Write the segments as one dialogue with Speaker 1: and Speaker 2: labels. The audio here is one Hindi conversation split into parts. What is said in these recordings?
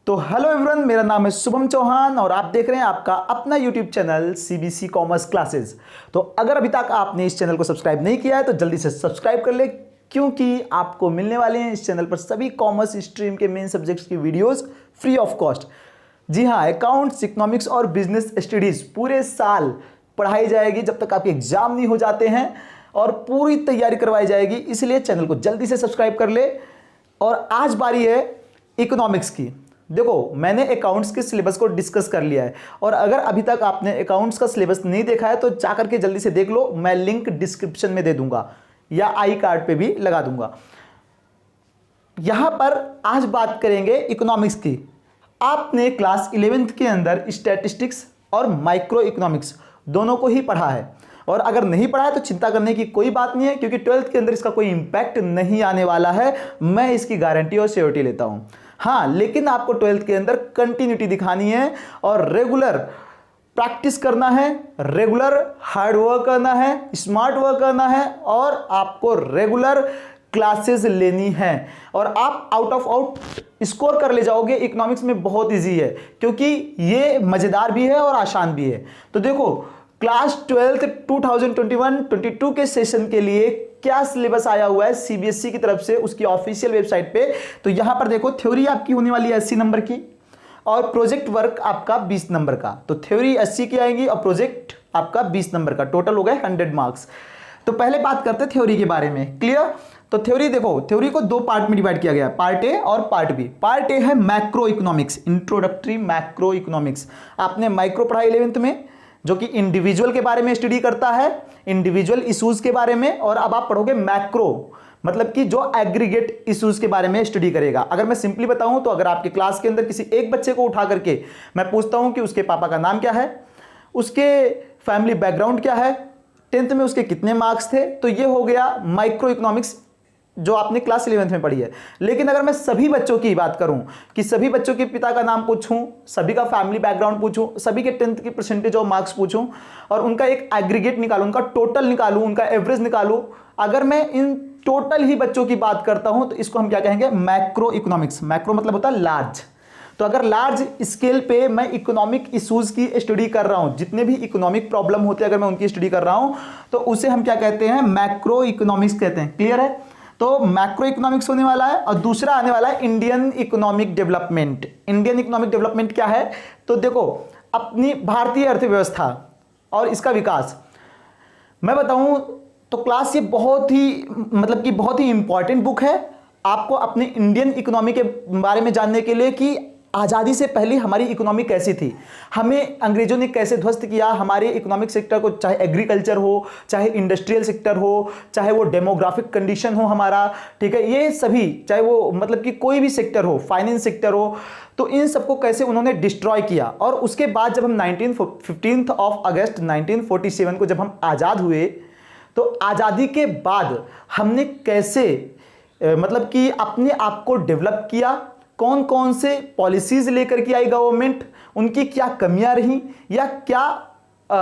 Speaker 1: तो हेलो एवरीवन, मेरा नाम है शुभम चौहान और आप देख रहे हैं आपका अपना YouTube channel CBC commerce classes. तो अगर अभी तक आपने इस चैनल को सब्सक्राइब नहीं किया है तो जल्दी से सब्सक्राइब कर ले, क्योंकि आपको मिलने वाले हैं इस चैनल पर सभी कॉमर्स स्ट्रीम के मेन सब्जेक्ट्स की वीडियोस फ्री ऑफ कॉस्ट। जी हाँ, अकाउंट्स, इकोनॉमिक्स और बिजनेस स्टडीज पूरे साल पढ़ाई जाएगी जब तक आपके एग्जाम नहीं हो जाते हैं और पूरी तैयारी करवाई जाएगी। इसलिए चैनल को जल्दी से सब्सक्राइब कर ले। और आज बारी है इकोनॉमिक्स की। देखो, मैंने अकाउंट्स के सिलेबस को डिस्कस कर लिया है और अगर अभी तक आपने अकाउंट्स का सिलेबस नहीं देखा है तो जाकर के जल्दी से देख लो। मैं लिंक डिस्क्रिप्शन में दे दूंगा या आई कार्ड पे भी लगा दूंगा। यहां पर आज बात करेंगे इकोनॉमिक्स की। आपने क्लास 11th के अंदर स्टैटिस्टिक्स और माइक्रो इकोनॉमिक्स दोनों को ही पढ़ा है और अगर नहीं पढ़ा है तो चिंता करने की कोई बात नहीं है, क्योंकि 12th के अंदर इसका कोई इंपैक्ट नहीं आने वाला है। मैं इसकी गारंटी और श्योरिटी लेता हूं। हाँ, लेकिन आपको 12th के अंदर कंटिन्यूटी दिखानी है और रेगुलर प्रैक्टिस करना है, रेगुलर हार्ड वर्क करना है, स्मार्ट वर्क करना है और आपको रेगुलर क्लासेस लेनी है और आप आउट ऑफ आउट स्कोर कर ले जाओगे। इकोनॉमिक्स में बहुत इजी है क्योंकि ये मजेदार भी है और आसान भी है। तो देखो, क्लास 12th 2021-22 के सेशन के लिए क्या सिलेबस आया हुआ है सीबीएसई की तरफ से उसकी ऑफिशियल वेबसाइट पे। तो यहां पर देखो, थ्योरी आपकी होने वाली है 80 नंबर की और प्रोजेक्ट वर्क आपका 20 नंबर का। तो थ्योरी 80 की आएगी और प्रोजेक्ट आपका 20 नंबर का। टोटल हो गए 100 मार्क्स। तो पहले बात करते हैं थ्योरी के बारे में। क्लियर? तो थ्योरी देखो, थ्योरी को दो पार्ट में डिवाइड किया गया है, पार्ट ए और पार्ट बी। पार्ट ए है macro economics, introductory macro economics. आपने माइक्रो पढ़ा 11th में, जो कि इंडिविजुअल के बारे में स्टडी करता है, इंडिविजुअल इश्यूज के बारे में। और अब आप पढ़ोगे मैक्रो, मतलब कि जो एग्रीगेट इश्यूज के बारे में स्टडी करेगा। अगर मैं सिंपली बताऊं तो अगर आपके क्लास के अंदर किसी एक बच्चे को उठा करके मैं पूछता हूं कि उसके पापा का नाम क्या है, उसके फैमिली बैकग्राउंड क्या है, 10th में उसके कितने मार्क्स थे, तो ये हो गया माइक्रो इकोनॉमिक्स जो आपने क्लास 11th में पढ़ी है। लेकिन अगर मैं सभी बच्चों की बात करूं कि सभी बच्चों के पिता का नाम पूछूं, सभी का फैमिली बैकग्राउंड पूछूं, सभी के 10th की परसेंटेज ऑफ मार्क्स पूछूं और उनका एक एग्रीगेट निकालूं, उनका टोटल निकालूं, उनका एवरेज निकालूं, अगर मैं इन टोटल ही बच्चों की बात करता हूं तो इसको हम क्या कहेंगे? Macro economics. मैक्रो मतलब होता है लार्ज। तो अगर लार्ज स्केल पे मैं इकोनॉमिक इश्यूज की स्टडी कर रहा हूं, जितने भी इकोनॉमिक प्रॉब्लम होते हैं अगर मैं उनकी स्टडी कर रहा हूं तो उसे हम क्या कहते हैं? मैक्रो इकोनॉमिक्स कहते हैं। क्लियर है? तो मैक्रो इकोनॉमिक्स होने वाला है और दूसरा आने वाला है Indian economic development. Indian economic development क्या है? तो देखो, अपनी भारतीय अर्थव्यवस्था और इसका विकास मैं बताऊं तो क्लास ये बहुत ही मतलब कि बहुत ही इंपॉर्टेंट बुक है आपको अपने इंडियन इकोनॉमी के बारे में जानने के लिए कि आज़ादी से पहले हमारी इकोनॉमी कैसी थी, हमें अंग्रेजों ने कैसे ध्वस्त किया हमारे इकोनॉमिक सेक्टर को, चाहे एग्रीकल्चर हो, चाहे इंडस्ट्रियल सेक्टर हो, चाहे वो डेमोग्राफिक कंडीशन हो हमारा, ठीक है, ये सभी, चाहे वो मतलब कि कोई भी सेक्टर हो, फाइनेंस सेक्टर हो, तो इन सबको कैसे उन्होंने डिस्ट्रॉय किया। और उसके बाद जब हम 15 अगस्त 1947 को जब हम आज़ाद हुए तो आज़ादी के बाद हमने कैसे मतलब कि अपने आप को डेवलप किया, कौन कौन से पॉलिसीज लेकर के आई गवर्नमेंट, उनकी क्या कमियां रही या क्या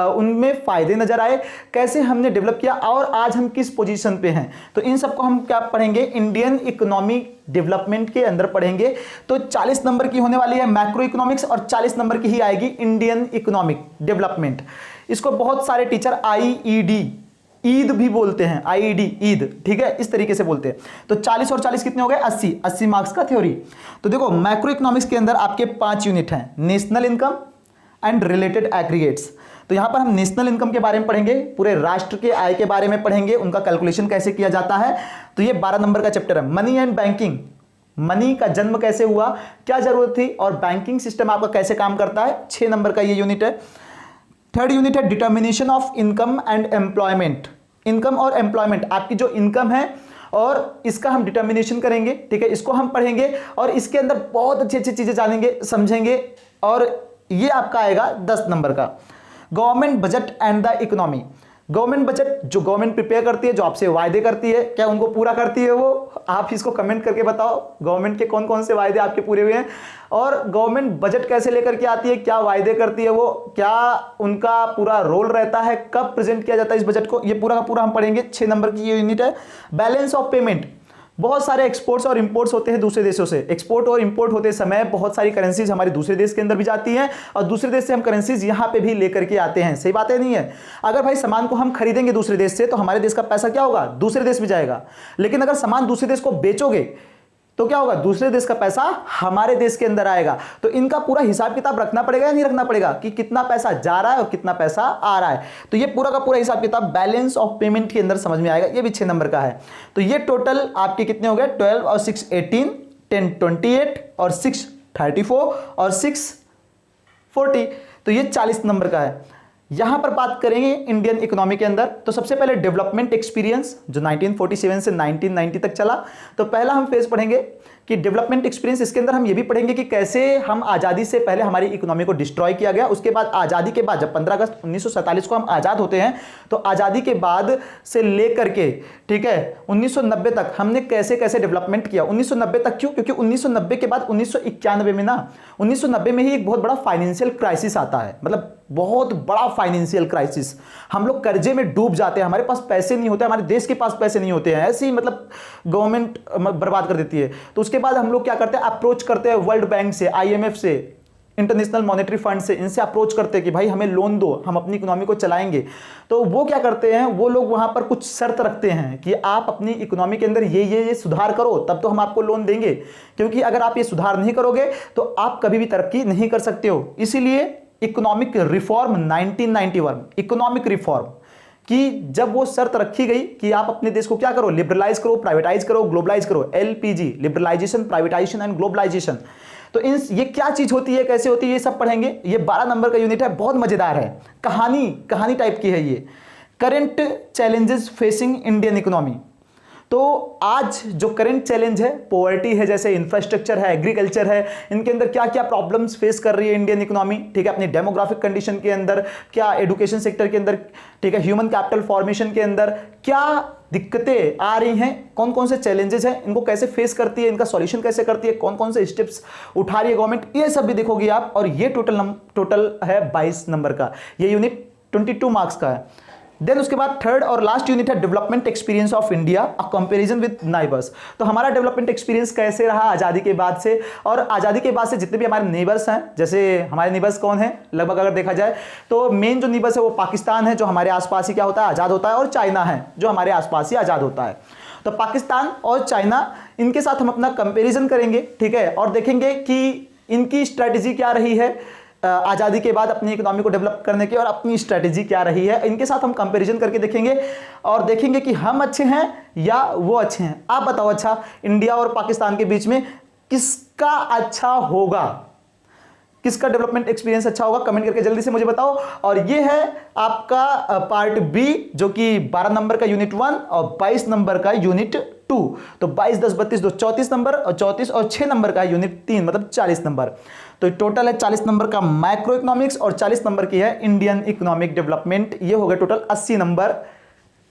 Speaker 1: उनमें फायदे नजर आए, कैसे हमने डेवलप किया और आज हम किस पोजीशन पे हैं। तो इन सबको हम क्या पढ़ेंगे? इंडियन इकोनॉमिक डेवलपमेंट के अंदर पढ़ेंगे। तो 40 नंबर की होने वाली है मैक्रो इकोनॉमिक्स और 40 नंबर की ही आएगी इंडियन इकोनॉमिक डेवलपमेंट। इसको बहुत सारे टीचर IED, ईद भी बोलते हैं, IED ईद, ठीक है, इस तरीके से बोलते हैं। तो 40 और 40 कितने हो गए? 80 मार्क्स का थ्योरी। तो देखो, मैक्रो इकोनॉमिक्स के अंदर आपके 5 यूनिट हैं, national income and related aggregates. तो यहां पर हम नेशनल इनकम के बारे में पढ़ेंगे, पूरे राष्ट्र के आय के बारे में पढ़ेंगे, उनका कैलकुलेशन कैसे किया जाता है। तो ये 12 नंबर का चैप्टर है। मनी एंड बैंकिंग, मनी का जन्म कैसे हुआ, क्या जरूरत थी और बैंकिंग सिस्टम आपका कैसे काम करता है, 6 नंबर का ये यूनिट है। थर्ड यूनिट है determination of income and employment. Income और एम्प्लॉयमेंट, आपकी जो इनकम है और इसका हम डिटर्मिनेशन करेंगे, ठीक है, इसको हम पढ़ेंगे और इसके अंदर बहुत अच्छी अच्छी चीजें जानेंगे, समझेंगे और ये आपका आएगा 10 नंबर का। Government budget and the economy. Government budget जो गवर्नमेंट प्रिपेयर करती है, जो आपसे वायदे करती है, क्या उनको पूरा करती है वो? आप इसको कमेंट करके बताओ, गवर्नमेंट के कौन कौन से वायदे आपके पूरे हुए हैं और गवर्नमेंट बजट कैसे लेकर के आती है, क्या वायदे करती है वो, क्या उनका पूरा रोल रहता है, कब प्रेजेंट किया जाता है इस बजट को, ये पूरा का पूरा हम पढ़ेंगे। 6 नंबर की ये यूनिट है। बैलेंस ऑफ पेमेंट, बहुत सारे एक्सपोर्ट्स और इंपोर्ट्स होते हैं दूसरे देशों से। एक्सपोर्ट और इंपोर्ट होते समय बहुत सारी करेंसीज हमारे दूसरे देश के अंदर भी जाती हैं और दूसरे देश से हम करेंसीज यहां पे भी लेकर के आते हैं। सही बात है नहीं है? अगर भाई सामान को हम खरीदेंगे दूसरे देश से तो हमारे देश का पैसा क्या होगा? दूसरे देश में जाएगा। लेकिन अगर सामान दूसरे देश को बेचोगे तो क्या होगा? दूसरे देश का पैसा हमारे देश के अंदर आएगा। तो इनका पूरा हिसाब किताब रखना पड़ेगा या नहीं रखना पड़ेगा कि कितना पैसा जा रहा है और कितना पैसा आ रहा है। तो ये पूरा का पूरा हिसाब किताब बैलेंस ऑफ पेमेंट के अंदर समझ में आएगा। ये भी 6 नंबर का है। तो ये टोटल आपके कितने हो गए? 12 और 6 18, 10 28 और 6 34 और 6 40। तो ये 40 नंबर का है। यहां पर बात करेंगे इंडियन इकोनॉमी के अंदर, तो सबसे पहले डेवलपमेंट एक्सपीरियंस जो 1947 से 1990 तक चला। तो पहला हम फेज पढ़ेंगे कि डेवलपमेंट एक्सपीरियंस। इसके अंदर हम ये भी पढ़ेंगे कि कैसे हम आज़ादी से पहले हमारी इकोनॉमी को डिस्ट्रॉय किया गया, उसके बाद आज़ादी के बाद जब 15 अगस्त 1947 को हम आज़ाद होते हैं तो आज़ादी के बाद से लेकर के, ठीक है, 1990 तक हमने कैसे कैसे डेवलपमेंट किया। 1990 तक क्यों? क्योंकि 1990 के बाद 1991 में ना, 1990 में ही एक बहुत बड़ा फाइनेंशियल क्राइसिस आता है, मतलब बहुत बड़ा फाइनेंशियल क्राइसिस। हम लोग कर्जे में डूब जाते हैं, हमारे पास पैसे नहीं होते, हमारे देश के पास पैसे नहीं होते हैं, ऐसे ही मतलब गवर्नमेंट बर्बाद कर देती है। तो उसके बाद हम लोग क्या करते हैं? अप्रोच करते हैं वर्ल्ड बैंक से, IMF से, इंटरनेशनल मॉनेटरी फंड से, इनसे अप्रोच करते हैं कि भाई हमें लोन दो, हम अपनी इकोनॉमी को चलाएंगे। तो वो क्या करते हैं? वो लोग वहां पर कुछ शर्त रखते हैं कि आप अपनी इकोनॉमी के अंदर ये सुधार करो, तब तो हम आपको लोन देंगे, क्योंकि अगर आप ये सुधार नहीं करोगे तो आप कभी भी तरक्की नहीं कर सकते हो। इसीलिए इकोनॉमिक रिफॉर्म 1991, इकोनॉमिक रिफॉर्म कि जब वो शर्त रखी गई कि आप अपने देश को क्या करो? लिबरलाइज करो, प्राइवेटाइज करो, ग्लोबलाइज करो, LPG, liberalisation, privatisation and globalisation. तो ये क्या चीज होती है, कैसे होती है, ये सब पढ़ेंगे। ये 12 नंबर का यूनिट है, बहुत मजेदार है, कहानी टाइप की है ये। Current challenges facing Indian economy. तो आज जो करंट चैलेंज है, पॉवर्टी है, जैसे इंफ्रास्ट्रक्चर है, एग्रीकल्चर है, इनके अंदर क्या क्या प्रॉब्लम्स फेस कर रही है इंडियन इकोनॉमी, ठीक है, अपनी डेमोग्राफिक कंडीशन के अंदर, क्या एजुकेशन सेक्टर के अंदर, ठीक है, ह्यूमन कैपिटल फॉर्मेशन के अंदर क्या दिक्कतें आ रही हैं, कौन कौन से चैलेंजेस हैं, इनको कैसे फेस करती है, इनका सॉल्यूशन कैसे करती है, कौन कौन से स्टेप्स उठा रही है गवर्नमेंट, ये सब भी देखोगे आप। और ये टोटल है 22 नंबर का। ये यूनिट 22 मार्क्स का है। देन उसके बाद थर्ड और लास्ट यूनिट है development experience of India, a comparison with neighbours. तो हमारा डेवलपमेंट एक्सपीरियंस कैसे रहा आज़ादी के बाद से, और आज़ादी के बाद से जितने भी हमारे नेबर्स हैं, जैसे हमारे नेबर्स कौन है, लगभग अगर देखा जाए तो मेन जो नेबर्स है वो पाकिस्तान है, जो हमारे आसपास ही क्या होता है, आज़ाद होता है, और चाइना है, जो हमारे आसपास ही आज़ाद होता है। तो पाकिस्तान और चाइना, इनके साथ हम अपना कंपेरिजन करेंगे, ठीक है, और देखेंगे कि इनकी स्ट्रैटेजी क्या रही है आज़ादी के बाद अपनी इकोनॉमी को डेवलप करने की, और अपनी स्ट्रैटेजी क्या रही है, इनके साथ हम कंपैरिजन करके देखेंगे और देखेंगे कि हम अच्छे हैं या वो अच्छे हैं। आप बताओ, अच्छा इंडिया और पाकिस्तान के बीच में किसका अच्छा होगा, किसका डेवलपमेंट एक्सपीरियंस अच्छा होगा? कमेंट करके जल्दी से मुझे बताओ। और ये है आपका पार्ट बी, जो कि 12 नंबर का यूनिट 1 और 22 नंबर का यूनिट 2। तो 22 10 32 2 34 नंबर, और 34 और 6 नंबर का यूनिट 3, मतलब 40 नंबर। तो टोटल है 40 नंबर का माइक्रो इकोनॉमिक्स और 40 नंबर की है इंडियन इकोनॉमिक डेवलपमेंट। ये हो गए टोटल 80 नंबर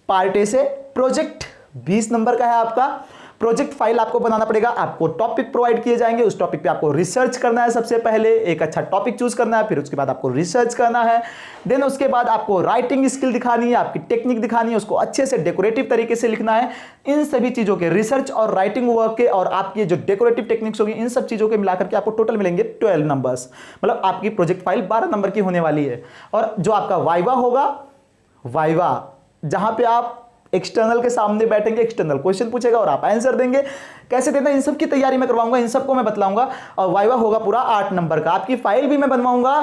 Speaker 1: पार्ट ए से। प्रोजेक्ट 20 नंबर का है आपका। प्रोजेक्ट फाइल आपको बनाना पड़ेगा, आपको टॉपिक प्रोवाइड किए जाएंगे, उस टॉपिक पे आपको रिसर्च करना है। सबसे पहले एक अच्छा टॉपिक चूज करना है, फिर उसके बाद आपको रिसर्च करना है, देन उसके बाद आपको राइटिंग स्किल दिखानी है, आपकी टेक्निक दिखानी है, उसको अच्छे से डेकोरेटिव तरीके से लिखना है। इन सभी चीजों के रिसर्च और राइटिंग वर्क के और आपकी जो डेकोरेटिव टेक्निक्स होगी, इन सब चीजों के मिलाकर के आपको टोटल मिलेंगे 12 नंबर्स। मतलब आपकी प्रोजेक्ट फाइल 12 नंबर की होने वाली है। और जो आपका वाइवा होगा, वाइवा जहां पे आप एक्सटर्नल के सामने बैठेंगे, एक्सटर्नल क्वेश्चन पूछेगा और आप आंसर देंगे। कैसे देना, इन सब की तैयारी मैं करवाऊंगा, इन सबको मैं बतलाऊंगा। और वाइवा होगा पूरा 8 नंबर का। आपकी फाइल भी मैं बनवाऊंगा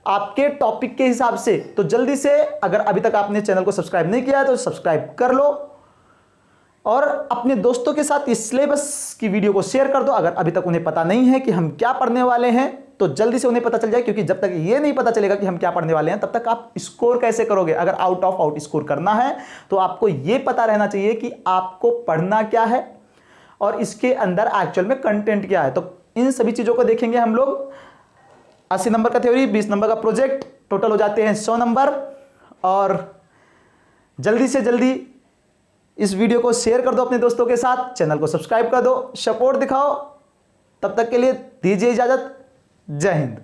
Speaker 1: आपके टॉपिक के हिसाब से। तो जल्दी से, अगर अभी तक आपने चैनल को सब्सक्राइब नहीं किया है तो सब्सक्राइब कर लो, और अपने दोस्तों के साथ इस सिलेबस की वीडियो को शेयर कर दो। अगर अभी तक उन्हें पता नहीं है कि हम क्या पढ़ने वाले हैं तो जल्दी से उन्हें पता चल जाए, क्योंकि जब तक ये नहीं पता चलेगा कि हम क्या पढ़ने वाले हैं तब तक आप स्कोर कैसे करोगे। अगर आउट ऑफ आउट स्कोर करना है तो आपको ये पता रहना चाहिए कि आपको पढ़ना क्या है और इसके अंदर एक्चुअल में कंटेंट क्या है। तो इन सभी चीजों को देखेंगे हम लोग। 80 नंबर का थ्योरी, 20 नंबर का प्रोजेक्ट, टोटल हो जाते हैं 100 नंबर। और जल्दी से जल्दी इस वीडियो को शेयर कर दो अपने दोस्तों के साथ, चैनल को सब्सक्राइब कर दो, सपोर्ट दिखाओ। तब तक के लिए दीजिए इजाजत। जय हिंद।